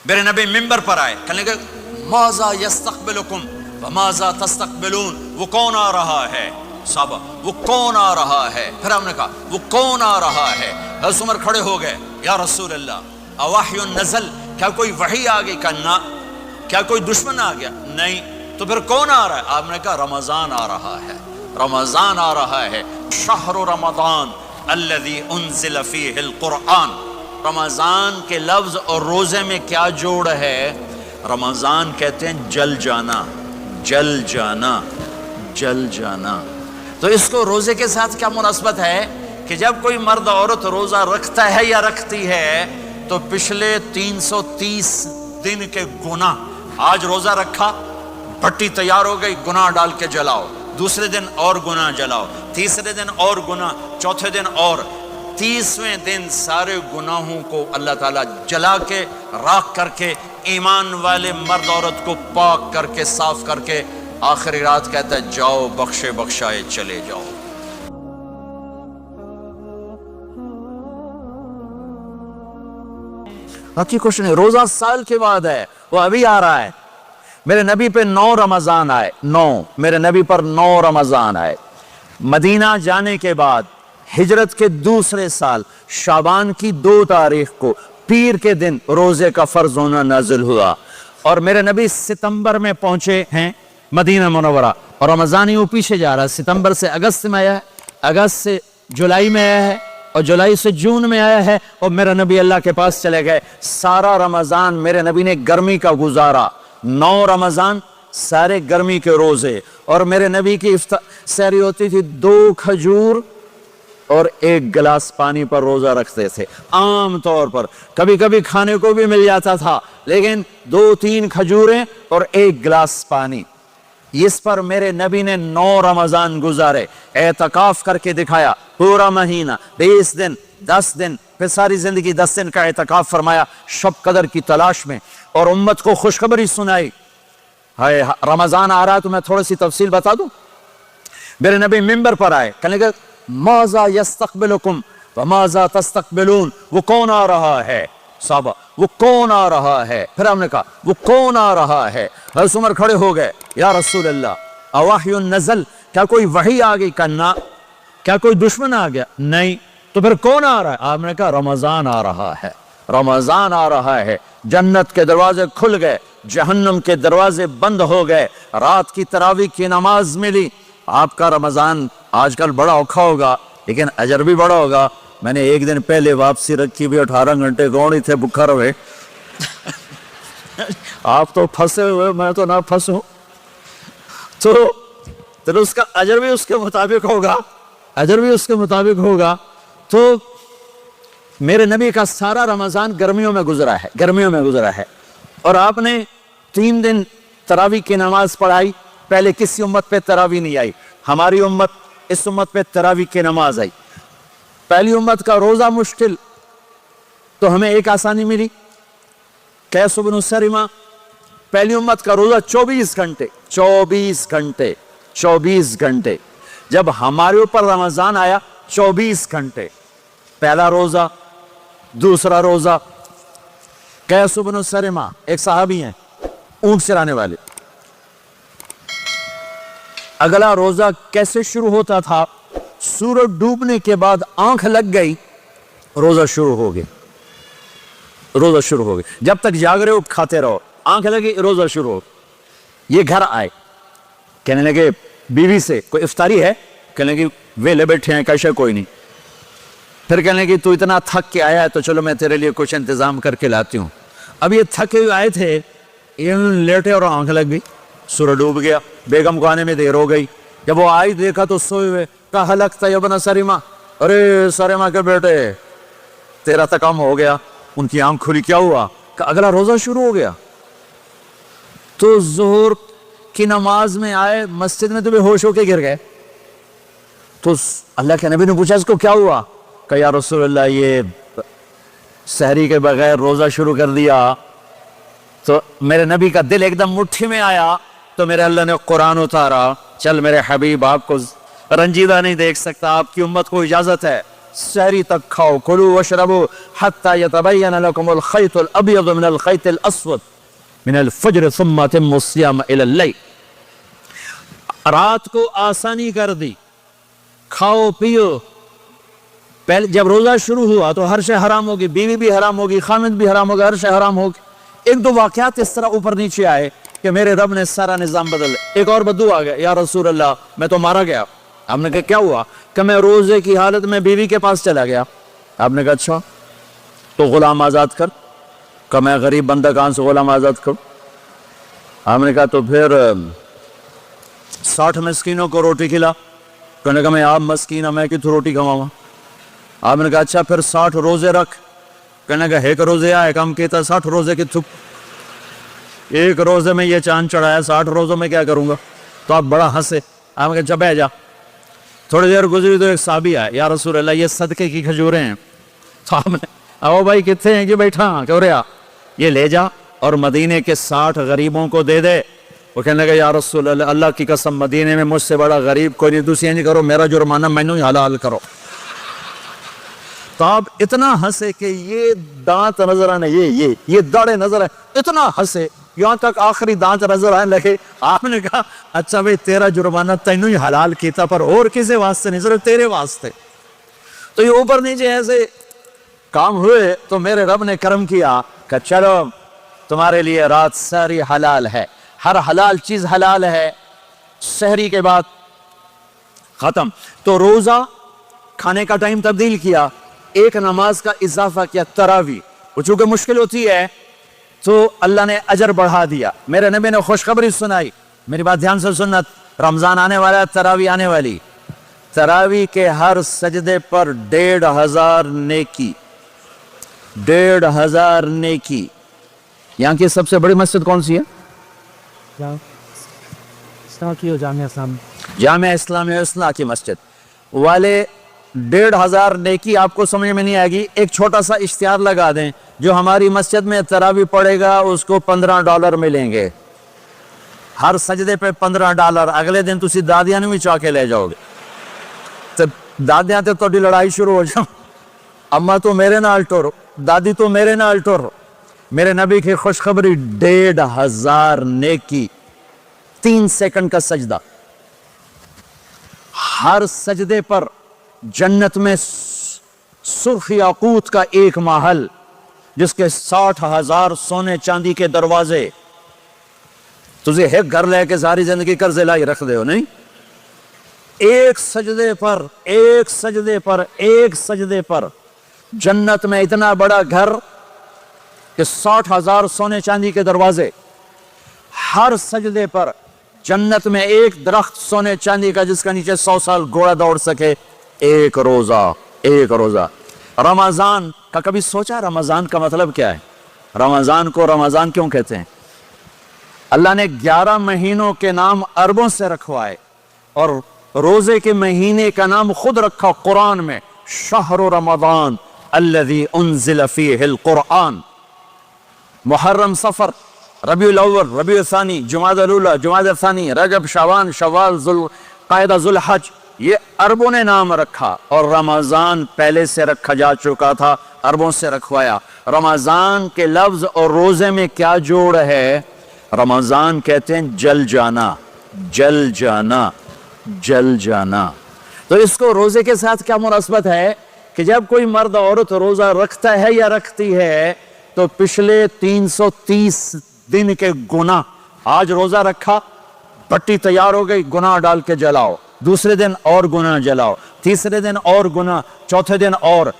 میرے نبی ممبر پر آئے، کہنے لگے ماذا یستقبلکم وماذا تستقبلون، وہ کون آ رہا ہے؟ صحابہ وہ کون آ رہا ہے؟ پھر ہم نے کہا وہ کون آ رہا ہے؟ حضرت عمر کھڑے ہو گئے، یا رسول اللہ اوحی نزل، کیا کوئی وحی آ گئی؟ کہا نہ۔ کیا کوئی دشمن آ گیا؟ نہیں۔ تو پھر کون آ رہا ہے؟ آپ نے کہا رمضان آ رہا ہے، رمضان آ رہا ہے، شہر رمضان الذی انزل فیہ القرآن۔ رمضان کے لفظ اور روزے میں کیا جوڑ ہے؟ رمضان کہتے ہیں جل جانا، جل جانا، جل جانا۔ تو اس کو روزے کے ساتھ کیا مناسبت ہے کہ جب کوئی مرد عورت روزہ رکھتا ہے یا رکھتی ہے تو پچھلے 330 دن کے گناہ، آج روزہ رکھا، بھٹی تیار ہو گئی، گناہ ڈال کے جلاؤ، دوسرے دن اور گناہ جلاؤ، تیسرے دن اور گناہ، چوتھے دن اور، 30ویں دن سارے گناہوں کو اللہ تعالیٰ جلا کے راکھ کر کے ایمان والے مرد عورت کو پاک کر کے صاف کر کے آخری رات کہتا ہے جاؤ بخشے بخشائے چلے جاؤ۔ باقی کچھ نہیں، روزہ سال کے بعد ہے، وہ ابھی آ رہا ہے۔ میرے نبی پہ 9 رمضان آئے، 9، میرے نبی پر 9 رمضان آئے۔ مدینہ جانے کے بعد ہجرت کے دوسرے سال شعبان کی 2 تاریخ کو پیر کے دن روزے کا فرض ہونا نازل ہوا، اور میرے نبی ستمبر میں پہنچے ہیں مدینہ منورہ، اور رمضان یوں پیچھے جا رہا ہے، ستمبر سے اگست میں آیا ہے، اگست سے جولائی میں آیا ہے، اور جولائی سے جون میں آیا ہے، اور میرے نبی اللہ کے پاس چلے گئے۔ سارا رمضان میرے نبی نے گرمی کا گزارا، 9 رمضان سارے گرمی کے روزے، اور میرے نبی کی سحری ہوتی تھی 2 کھجور اور 1 گلاس پانی پر روزہ رکھتے تھے عام طور پر، کبھی کبھی کھانے کو بھی مل جاتا تھا، لیکن 2-3 کھجوریں اور 1 گلاس پانی۔ اس پر میرے نبی نے 9 رمضان گزارے، اعتکاف کر کے دکھایا، پورا مہینہ، 20 دن، 10 دن، پھر ساری زندگی 10 دن کا اعتکاف فرمایا شب قدر کی تلاش میں، اور امت کو خوشخبری سنائی۔ رمضان آ رہا ہے تو میں تھوڑی سی تفصیل بتا دوں۔ میرے نبی ممبر پر آئے، کہنے لگے ماذا یستقبلکم وماذا تستقبلون، وہ کون آ رہا ہے؟ صحابہ وہ کون آ رہا ہے؟ پھر ہم نے کہا وہ کون آ رہا ہے؟ حضرت عمر کھڑے ہو گئے، یا رسول اللہ اوحی نزل، کیا کوئی وحی آ گئی؟ کہا نہ۔ کیا کوئی دشمن آ گیا؟ نہیں۔ تو پھر کون آ رہا ہے؟ آپ نے کہا رمضان آ رہا ہے، رمضان آ رہا ہے۔ جنت کے دروازے کھل گئے، جہنم کے دروازے بند ہو گئے، رات کی تراویح کی نماز ملی۔ آپ کا رمضان آج کل بڑا اوکھا ہوگا لیکن اجر بھی بڑا ہوگا۔ میں نے 1 دن پہلے واپسی رکھی بھی، 18 گھنٹے کون ہی تھے بکھا رہے۔ آپ تو پھنسے ہوئے، میں تو نہ پھنسوں، تو اس کا اجر بھی اس کے مطابق ہوگا، اجر بھی اس کے مطابق ہوگا۔ تو میرے نبی کا سارا رمضان گرمیوں میں گزرا ہے، گرمیوں میں گزرا ہے، اور آپ نے 3 دن تراویح کی نماز پڑھائی۔ پہلے کسی امت پہ تراویح نہیں آئی، ہماری امت، اس امت پہ تراویح کی نماز آئی۔ پہلی امت کا روزہ مشکل، تو ہمیں ایک آسانی ملی، قیس بن سرمہ۔ پہلی امت کا روزہ 24 گھنٹے، 24 گھنٹے، 24 گھنٹے۔ جب ہمارے اوپر رمضان آیا 24 گھنٹے، پہلا روزہ، دوسرا روزہ۔ قیس بن سرمہ ایک صحابی ہیں، اونٹ چرانے والے۔ اگلا روزہ کیسے شروع ہوتا تھا؟ سورج ڈوبنے کے بعد آنکھ لگ گئی، روزہ شروع ہو گیا، روزہ شروع ہو گیا۔ جب تک جاگ رہے ہو کھاتے رہو، آنکھ لگی روزہ شروع ہو۔ یہ گھر آئے، کہنے لگے بیوی سے کوئی افطاری ہے؟ کہنے لگے ویلے بیٹھے ہیں، کیسے کوئی نہیں۔ پھر کہنے لگے تو اتنا تھک کے آیا ہے تو چلو میں تیرے لیے کچھ انتظام کر کے لاتی ہوں۔ اب یہ تھکے ہوئے آئے تھے، یہ لیٹے اور آنکھ لگ گئی، سورج ڈوب گیا، بیگم کو آنے میں دیر ہو گئی۔ جب وہ آئی دیکھا تو سوئے ہوئے، کہا لگتا ہے ابن سرمہ، ارے سرمہ کے بیٹے تیرا تو کام ہو گیا۔ ان کی آنکھ کھلی، کیا ہوا؟ کہ اگلا روزہ شروع ہو گیا۔ تو ظہر کی نماز میں آئے مسجد میں تو بے ہوش ہو کے گر گئے۔ تو اللہ کے نبی نے پوچھا اس کو کیا ہوا؟ کہ یا رسول اللہ یہ سحری کے بغیر روزہ شروع کر دیا۔ تو میرے نبی کا دل ایک دم مٹھی میں آیا، تو میرے اللہ نے قرآن اتارا، چل میرے حبیب آپ کو رنجیدہ نہیں دیکھ سکتا، آپ کی امت کو اجازت ہے सहरी तक खाओ, कुलू वशरबू हत्ता यतबय्यन लकुमुल खैतुल अब्यद मिनल खैतिल अस्वद मिनल फज्र सुम्मा अतिम्मु सियाम इलल लैल। रात को आसानी कर दी, खाओ पियो। पहले जब रोजा शुरू हुआ तो हर शे हराम होगी, बीवी भी हराम होगी, खामिद भी हराम होगा, हर शे हराम होगी। एक दो वाकयात इस तरह ऊपर नीचे आए कि मेरे रब ने सारा निजाम बदल। एक और बद्दू आ गया, या रसूल अल्लाह मैं तो मारा गया। आपने कहा क्या हुआ? कि मैं रोजे की हालत में बीवी के पास चला गया। आपने कहा अच्छा तो गुलाम आजाद कर। कि मैं गरीब बंदा कहां से गुलाम आजाद करूं? आपने कहा तो फिर 60 मस्कीनों को रोटी खिला। कहने का मैं आप मस्कीन मैं कितों रोटी खवावा? आपने कहा अच्छा फिर 60 रोजे रख। कहने का एक रोजे आए कम कहता 60 रोजे की थुप, एक रोजे में ये चांद चढ़ाया, 60 रोजों में क्या करूंगा? तो आप बड़ा हंसे। आपने कहा जब जा। थोड़ी देर गुजरी तो एक साहबी आया, या रसूल अल्लाह ये सदके की खजूरें हैं। तो आपने आओ भाई कितने हैं कि बैठा क्यों रहा, ये ले जा और मदीने के 60 गरीबों को दे दे। वो कहने लगा या रसूल अल्लाह अल्लाह की कसम मदीने में मुझसे बड़ा गरीब कोई नहीं, दूसरी नहीं करो, मेरा जुर्माना मैनू ही हलाल करो। तो आप इतना हंसे कि ये दांत नजर आने, ये दाढ़े नजर आए, इतना हंसे यहां तक आखिरी दांत नजर आने लगे। आपने कहा अच्छा भाई तेरा जुर्माना तेनू ही हलाल किया, पर और किसी वास्ते नहीं, सिर्फ तेरे वास्ते। तो ये ऊपर नीचे ऐसे काम हुए तो मेरे रब ने करम किया कि चलो तुम्हारे लिए रात सारी हलाल है, हर हलाल चीज हलाल है। सहरी के बाद खत्म। तो रोजा खाने का टाइम तब्दील किया, एक नमाज का इजाफा किया, तरावी। वो चूंकि मुश्किल होती है तो अल्लाह ने अजर बढ़ा दिया। मेरे नबी ने खुशखबरी सुनाई, मेरी बात ध्यान से सुनना, रमजान आने वाला है, तरावी आने वाली। तरावी के हर सजदे पर 1500 नेकी, 1500 नेकी। यहाँ की सबसे बड़ी मस्जिद कौन सी है? जामिया इस्लामिया की मस्जिद वाले 1500 नेकी आपको समझ में नहीं आएगी। एक छोटा सा इश्तिहार लगा दें, जो हमारी मस्जिद में तरावी पड़ेगा उसको $15 मिलेंगे, हर सजदे पे $15। अगले दिन तुसी दादियां भी चाह के ले जाओगे, तो दादियां तो थोड़ी लड़ाई शुरू हो जाओ, अम्मा तो मेरे नाल टुर, दादी तो मेरे नाल टुर। मेरे नबी की खुशखबरी 1500 नेकी, 3 सेकंड का सजदा। हर सजदे पर जन्नत में सुर्ख याकूत का एक महल, जिसके 60,000 सोने चांदी के दरवाजे। तुझे एक घर लेके सारी जिंदगी कर्जे लाई रख दे हो नहीं, एक सजदे पर, एक सजदे पर, एक सजदे पर जन्नत में इतना बड़ा घर कि 60,000 सोने चांदी के दरवाजे। हर सजदे पर जन्नत में एक दरख्त सोने चांदी का जिसका नीचे 100 साल घोड़ा दौड़ सके। एक रोजा, एक रोजा। रमजान का कभी सोचा रमजान का मतलब क्या है? रमजान को रमजान क्यों कहते हैं? अल्लाह ने 11 महीनों के नाम अरबों से रखवाए और रोजे के महीने का नाम खुद रखा कुरान में, शहर रमजान अल्लज़ी उन्ज़िल फ़ीहिल कुरान। मुहर्रम, सफर, रबीउल अव्वल, रबीउल सानी, जुमादुल ऊला, जुमादुल सानी, रजब, शवान, शव्वाल, ज़ुल्क़ाइदा, ज़ुल्हज, ये अरबों ने नाम रखा। और रमजान पहले से रखा जा चुका था, अरबों से रखवाया। रमजान के लफ्ज और रोजे में क्या जोड़ है? रमजान कहते हैं जल जाना, जल जाना, जल जाना। तो इसको रोजे के साथ क्या मुनासबत है कि जब कोई मर्द औरत रोजा रखता है या रखती है तो पिछले 330 दिन के गुनाह, आज रोजा रखा, पट्टी तैयार हो गई, गुनाह डाल के जलाओ, दूसरे दिन और गुनाह जलाओ, तीसरे दिन और गुनाह, चौथे दिन और,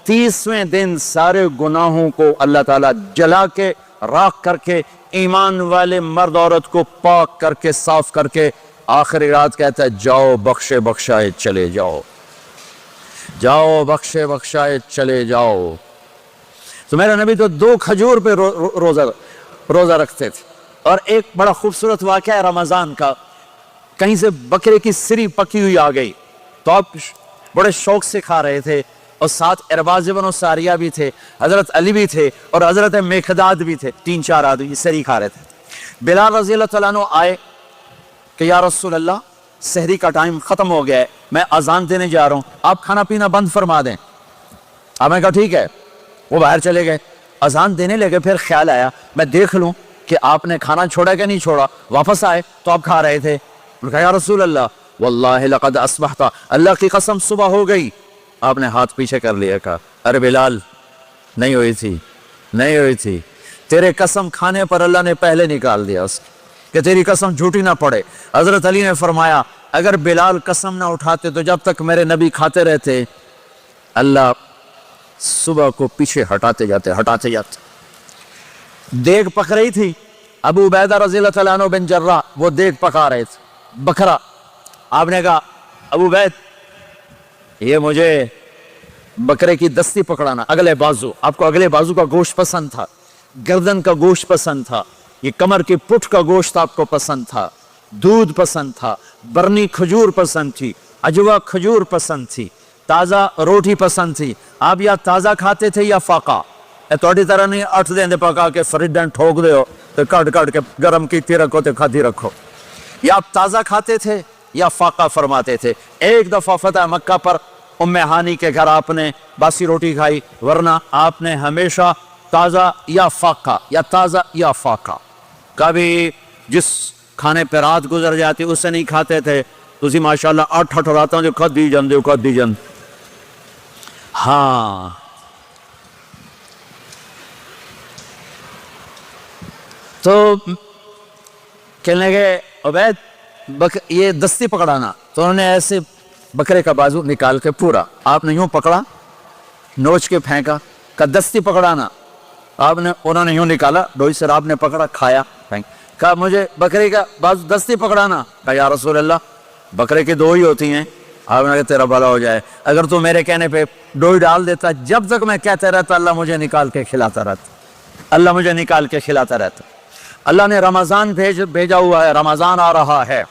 30वें दिन सारे गुनाहों को अल्लाह ताला जला के राख करके ईमान वाले मर्द औरत को पाक करके साफ करके आखिरी रात कहता है जाओ बख्शे बख्शाए चले जाओ, जाओ बख्शे बख्शाए चले जाओ। तो मेरा नबी तो 2 खजूर पे रोजा रखते थे। और एक बड़ा खूबसूरत वाक़या है रमजान का, कहीं से बकरे की सिरी पकी हुई आ गई तो आप बड़े शौक से खा रहे थे, और साथ इरबाज़ इब्न सारिया भी थे, हजरत अली भी थे और हजरत मेखदाद भी थे, 3-4 आदमी सिरी खा रहे थे। बिलाल रज़ी अल्लाह तआला अन्हु आए कि या रसूल अल्लाह सहरी का टाइम खत्म हो गया है, मैं अजान देने जा रहा हूं, आप खाना पीना बंद फरमा दें। आपने कहा ठीक है, वो बाहर चले गए, अजान देने लगे, फिर ख्याल आया मैं देख लूं कि आपने खाना छोड़ा कि नहीं छोड़ा। वापस आए तो आप खा रहे थे। उन्होंने कहा या रसूल अल्लाह वल्लाहि लक़द अस्बहता, अल्लाह की कसम सुबह हो गई। आपने हाथ पीछे कर लिया, कहा अरे बिलाल नहीं हुई थी, नहीं हुई थी, तेरे कसम खाने पर अल्लाह ने पहले निकाल दिया उसको कि तेरी कसम झूठी ना पड़े। हजरत अली ने फरमाया अगर बिलाल कसम ना उठाते तो जब तक मेरे नबी खाते रहते अल्लाह सुबह को पीछे हटाते जाते। देग पक रही थी, अबू उबैदा रज़ियल्लाहु तआला अन्हु बिन जर्राह वो देग पका रहे थे, बकरा। आपने कहा अबू उबैद ये मुझे बकरे की दस्ती पकड़ाना, अगले बाजू, आपको अगले बाजू का गोश्त पसंद था, गर्दन का गोश्त पसंद था, ये कमर की पुठ का गोश्त आपको पसंद था, दूध पसंद था, बरनी खजूर पसंद थी, अजवा खजूर पसंद थी, ताज़ा रोटी पसंद थी। आप या ताज़ा खाते थे या फाका, थोड़ी तरह नहीं 8 दिन पका के फ्रिज ठोक दे हो तो कट के गर्म की रखो तो खाती रखो। या आप ताज़ा खाते थे या फाका फरमाते थे। एक दफ़ा फतह मक्का पर उम्मे हानी के घर आपने बासी रोटी खाई, वरना आपने हमेशा ताज़ा या फाका या ताज़ा या फाका, कभी जिस खाने पर रात गुजर जाती उससे नहीं खाते थे। तुसी माशाल्लाह 8 रातों जो खादी जाते। हाँ तो कहने लगे उबैद ये दस्ती पकड़ाना, तो उन्होंने ऐसे बकरे का बाजू निकाल के पूरा आपने यूं पकड़ा, नोच के फेंका, का दस्ती पकड़ाना, आपने उन्होंने यूं निकाला, डोई से आपने पकड़ा, खाया, फेंक। कहा मुझे बकरे का बाजू दस्ती पकड़ाना। कहा या रसूल अल्लाह बकरे की 2 ही होती हैं। आपने कहा तेरा भला हो जाए, अगर तू मेरे कहने पे डोई डाल देता, जब तक मैं कहता रहता अल्लाह मुझे निकाल के खिलाता रहता, अल्लाह मुझे निकाल के खिलाता रहता। अल्लाह ने रमज़ान भेजा हुआ है, रमज़ान आ रहा है,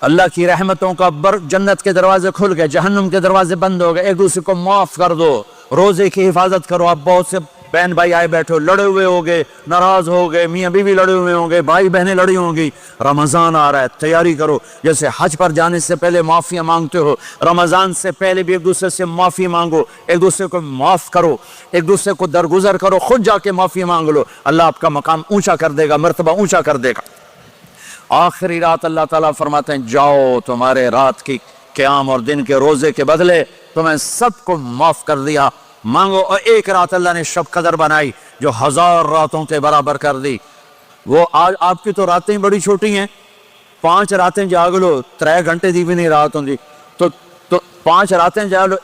अल्लाह की रहमतों का जन्नत के दरवाजे खुल गए, जहन्नुम के दरवाजे बंद हो गए। एक दूसरे को माफ़ कर दो, रोज़े की हिफाजत करो। आप बहुत से बहन भाई आए बैठे हो, लड़े हुए होंगे, नाराज़ हो गए, मियाँ बीवी लड़े हुए होंगे, भाई बहनें लड़ी होंगी। रमज़ान आ रहा है, तैयारी करो। जैसे हज पर जाने से पहले माफ़िया मांगते हो, रमज़ान से पहले भी एक दूसरे से माफ़ी मांगो, एक दूसरे को माफ़ करो, एक दूसरे को दरगुजर करो, खुद जाके माफ़ी मांग लो, अल्लाह आपका मकाम ऊँचा कर देगा, मर्तबा ऊँचा कर देगा। आखिरी रात अल्लाह ताला फरमाते हैं जाओ, तुम्हारे रात की क़याम और दिन के रोज़े के बदले तुम्हें सबको माफ़ कर दिया, मांगो। और एक रात अल्लाह ने शब कदर बनाई जो 1000 रातों के बराबर कर दी। वो आज आपकी तो रातें बड़ी छोटी हैं, 5 रातें जाग लो, 3 घंटे की भी नहीं रात होंगी, तो 5 रातें जाग लो,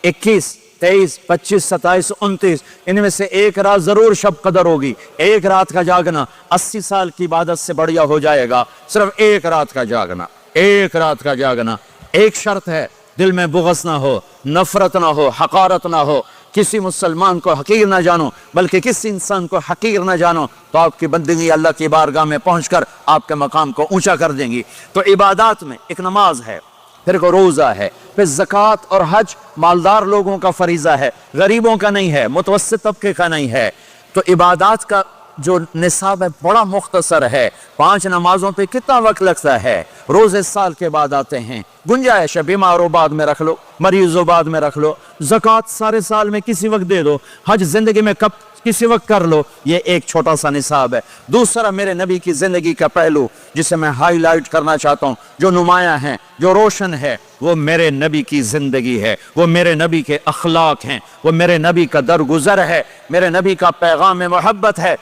21, 23, 25, 27, 29, इनमें से एक रात जरूर शब कदर होगी। एक रात का जागना 80 साल की इबादत से बढ़िया हो जाएगा। सिर्फ एक रात का जागना, एक रात का जागना। एक शर्त है, दिल में बुग़्ज़ ना हो, नफरत ना हो, हकारत ना हो, किसी मुसलमान को हकीर ना जानो, बल्कि किसी इंसान को हकीर ना जानो, तो आपकी बंदगी अल्लाह की बारगाह में पहुंचकर आपके मकाम को ऊंचा कर देंगी। तो इबादत में एक नमाज है, फिर को रोज़ा है, फिर ज़कात और हज मालदार लोगों का फरीज़ा है, गरीबों का नहीं है, मुतवस्सित तबके का नहीं है। तो इबादत का जो निसाब है बड़ा मुख्तसर है। 5 नमाजों पे कितना वक्त लगता है? रोज़े साल के बाद आते हैं, गुंजाइश है, बीमारों बाद में रख लो, मरीजों बाद में रख लो, ज़कात सारे साल में किसी वक्त दे दो, हज जिंदगी में कब किसी वक्त कर लो। ये एक छोटा सा निसाब है। दूसरा मेरे नबी की जिंदगी का पहलू जिसे मैं हाईलाइट करना चाहता हूँ, जो नुमाया है, जो रोशन है, वो मेरे नबी की जिंदगी है, वो मेरे नबी के अखलाक हैं, वो मेरे नबी का दरगुजर है, मेरे नबी का पैगाम मोहब्बत है।